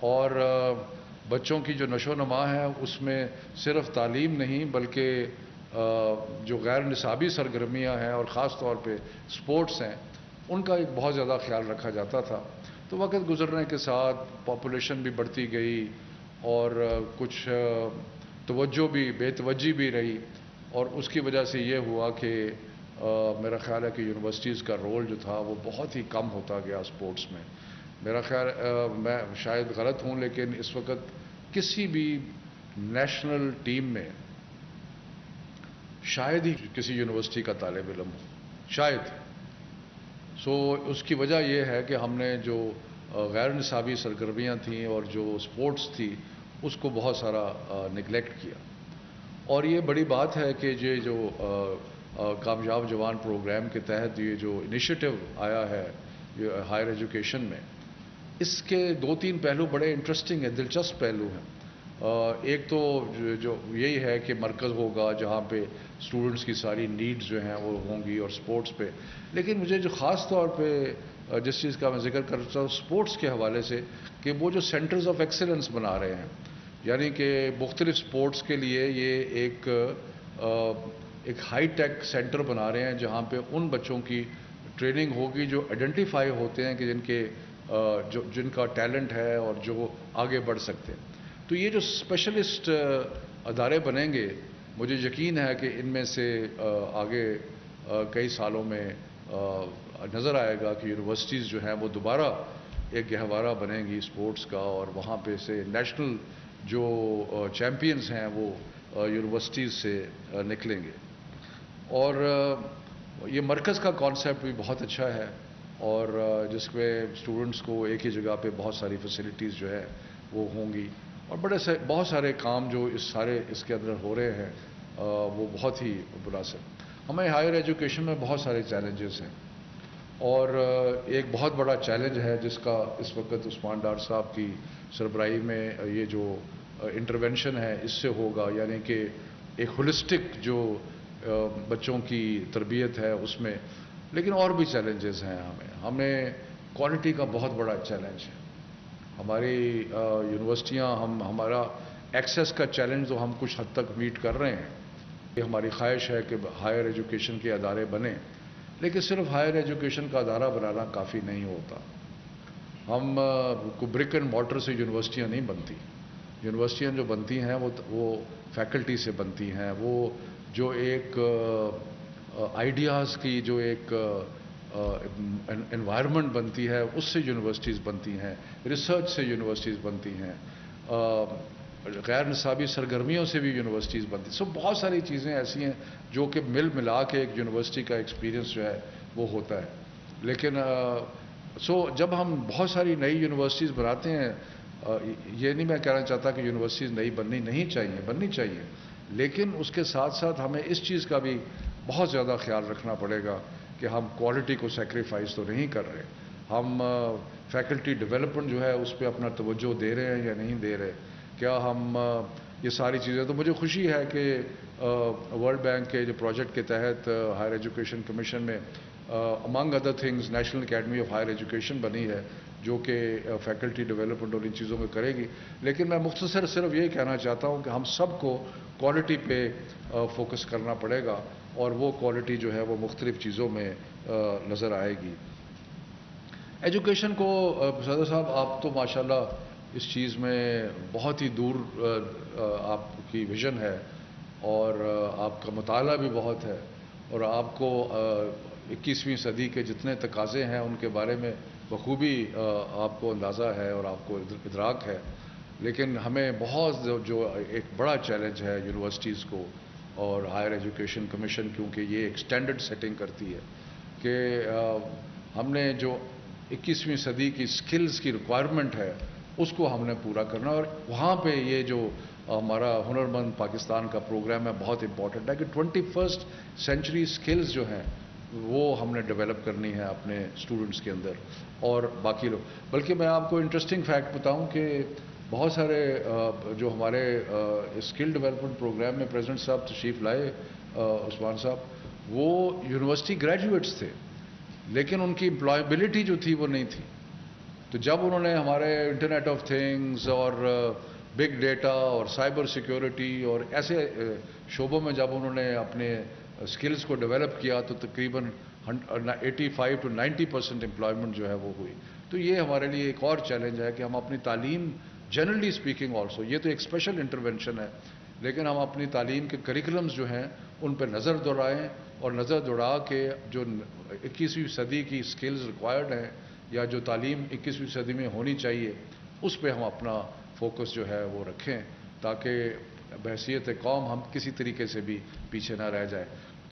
اور بچوں کی جو نشو و نما ہے اس میں صرف تعلیم نہیں بلکہ جو غیر نصابی سرگرمیاں ہیں اور خاص طور پہ سپورٹس ہیں ان کا ایک بہت زیادہ خیال رکھا جاتا تھا. تو وقت گزرنے کے ساتھ پاپولیشن بھی بڑھتی گئی اور کچھ توجہ بھی بے توجہی بھی رہی اور اس کی وجہ سے یہ ہوا کہ میرا خیال ہے کہ یونیورسٹیز کا رول جو تھا وہ بہت ہی کم ہوتا گیا سپورٹس میں. میرا خیال میں شاید غلط ہوں لیکن اس وقت کسی بھی نیشنل ٹیم میں شاید ہی کسی یونیورسٹی کا طالب علم ہو, شاید. اس کی وجہ یہ ہے کہ ہم نے جو غیر نصابی سرگرمیاں تھیں اور جو سپورٹس تھی اس کو بہت سارا نگلیکٹ کیا. اور یہ بڑی بات ہے کہ یہ جو کامیاب جوان پروگرام کے تحت یہ جو انیشیٹو آیا ہے ہائر ایجوکیشن میں, اس کے 2-3 پہلو بڑے انٹرسٹنگ ہیں, دلچسپ پہلو ہیں. ایک تو جو یہی ہے کہ مرکز ہوگا جہاں پہ اسٹوڈنٹس کی ساری نیڈز جو ہیں وہ ہوں گی اور سپورٹس پہ. لیکن مجھے جو خاص طور پہ جس چیز کا میں ذکر کرتا ہوں سپورٹس کے حوالے سے کہ وہ جو سینٹرز آف ایکسیلنس بنا رہے ہیں, یعنی کہ مختلف سپورٹس کے لیے یہ ایک ہائی ٹیک سینٹر بنا رہے ہیں جہاں پہ ان بچوں کی ٹریننگ ہوگی جو آئیڈینٹیفائی ہوتے ہیں کہ جن کا ٹیلنٹ ہے اور جو آگے بڑھ سکتے ہیں. تو یہ جو اسپیشلسٹ ادارے بنیں گے مجھے یقین ہے کہ ان میں سے آگے کئی سالوں میں نظر آئے گا کہ یونیورسٹیز جو ہیں وہ دوبارہ ایک گہوارہ بنیں گی سپورٹس کا اور وہاں پہ سے نیشنل جو چیمپئنز ہیں وہ یونیورسٹیز سے نکلیں گے. اور یہ مرکز کا کانسیپٹ بھی بہت اچھا ہے اور جس میں اسٹوڈنٹس کو ایک ہی جگہ پہ بہت ساری فیسلٹیز جو ہے وہ ہوں گی اور بہت سارے کام جو اس کے اندر ہو رہے ہیں وہ بہت ہی مناسب. ہمیں ہائر ایجوکیشن میں بہت سارے چیلنجز ہیں اور ایک بہت بڑا چیلنج ہے جس کا اس وقت عثمان ڈار صاحب کی سربراہی میں یہ جو انٹرونشن ہے اس سے ہوگا, یعنی کہ ایک ہولسٹک جو بچوں کی تربیت ہے اس میں. لیکن اور بھی چیلنجز ہیں. ہمیں کوالٹی کا بہت بڑا چیلنج ہے. ہماری یونیورسٹیاں ہمارا ایکسیس کا چیلنج تو ہم کچھ حد تک میٹ کر رہے ہیں. یہ ہماری خواہش ہے کہ ہائر ایجوکیشن کے ادارے بنیں, لیکن صرف ہائر ایجوکیشن کا ادارہ بنانا کافی نہیں ہوتا. ہم برک اینڈ مارٹر سے یونیورسٹیاں نہیں بنتی. یونیورسٹیاں جو بنتی ہیں وہ فیکلٹی سے بنتی ہیں. وہ جو ایک آئیڈیاز کی جو ایک انوائرمنٹ بنتی ہے اس سے یونیورسٹیز بنتی ہیں, ریسرچ سے یونیورسٹیز بنتی ہیں, غیر نصابی سرگرمیوں سے بھی یونیورسٹیز بنتی ہیں. بہت ساری چیزیں ایسی ہیں جو کہ ملا کے ایک یونیورسٹی کا ایکسپیرینس جو ہے وہ ہوتا ہے. لیکن جب ہم بہت ساری نئی یونیورسٹیز بناتے ہیں, یہ نہیں میں کہنا چاہتا کہ یونیورسٹیز نئی بننی چاہیے, لیکن اس کے ساتھ ساتھ ہمیں اس چیز کا بھی بہت زیادہ خیال رکھنا پڑے گا کہ ہم کوالٹی کو سیکریفائز تو نہیں کر رہے. ہم فیکلٹی ڈیولپمنٹ جو ہے اس پہ اپنا توجہ دے رہے ہیں یا نہیں دے رہے. کیا ہم یہ ساری چیزیں, تو مجھے خوشی ہے کہ ورلڈ بینک کے جو پروجیکٹ کے تحت ہائر ایجوکیشن کمیشن میں among other things national academy of higher education بنی ہے جو کہ فیکلٹی ڈیولپمنٹ اور ان چیزوں میں کرے گی. لیکن میں مختصر صرف یہ کہنا چاہتا ہوں کہ ہم سب کو کوالٹی پہ فوکس کرنا پڑے گا اور وہ کوالٹی جو ہے وہ مختلف چیزوں میں نظر آئے گی. ایجوکیشن کو صدر صاحب آپ تو ماشاءاللہ اس چیز میں بہت ہی دور آپ کی ویژن ہے اور آپ کا مطالعہ بھی بہت ہے اور آپ کو 21ویں صدی کے جتنے تقاضے ہیں ان کے بارے میں بخوبی آپ کو اندازہ ہے اور آپ کو ادراک ہے. لیکن ہمیں بہت جو ایک بڑا چیلنج ہے یونیورسٹیز کو اور ہائر ایجوکیشن کمیشن, کیونکہ یہ ایک سٹینڈرڈ سیٹنگ کرتی ہے کہ ہم نے جو 21ویں صدی کی سکلز کی ریکوائرمنٹ ہے اس کو ہم نے پورا کرنا. اور وہاں پہ یہ جو ہمارا ہنرمند پاکستان کا پروگرام ہے بہت امپورٹنٹ ہے کہ 21 سینچری سکلز جو ہیں وہ ہم نے ڈیولپ کرنی ہے اپنے اسٹوڈنٹس کے اندر اور باقی لوگ. بلکہ میں آپ کو انٹرسٹنگ فیکٹ بتاؤں کہ بہت سارے جو ہمارے اسکل ڈیولپمنٹ پروگرام میں پریزیڈنٹ صاحب تشریف لائے عثمان صاحب, وہ یونیورسٹی گریجویٹس تھے لیکن ان کی امپلائبلٹی جو تھی وہ نہیں تھی. تو جب انہوں نے ہمارے انٹرنیٹ آف تھنگز اور بگ ڈیٹا اور سائبر سیکیورٹی اور ایسے شعبوں میں جب انہوں نے اپنے اسکلز کو ڈیولپ کیا تو تقریباً 85 to 90% امپلائمنٹ جو ہے وہ ہوئی. تو یہ ہمارے لیے ایک اور چیلنج ہے کہ ہم اپنی تعلیم جنرلی اسپیکنگ آلسو، یہ تو ایک اسپیشل انٹرونشن ہے، لیکن ہم اپنی تعلیم کے کریکولمز جو ہیں ان پہ نظر دوڑائیں اور نظر دوڑا کے جو 21ویں صدی کی اسکلز ریکوائرڈ ہیں یا جو تعلیم 21ویں صدی میں ہونی چاہیے اس پہ ہم اپنا فوکس جو ہے وہ رکھیں تاکہ بحیثیت قوم ہم کسی طریقے سے بھی پیچھے نہ رہ جائیں.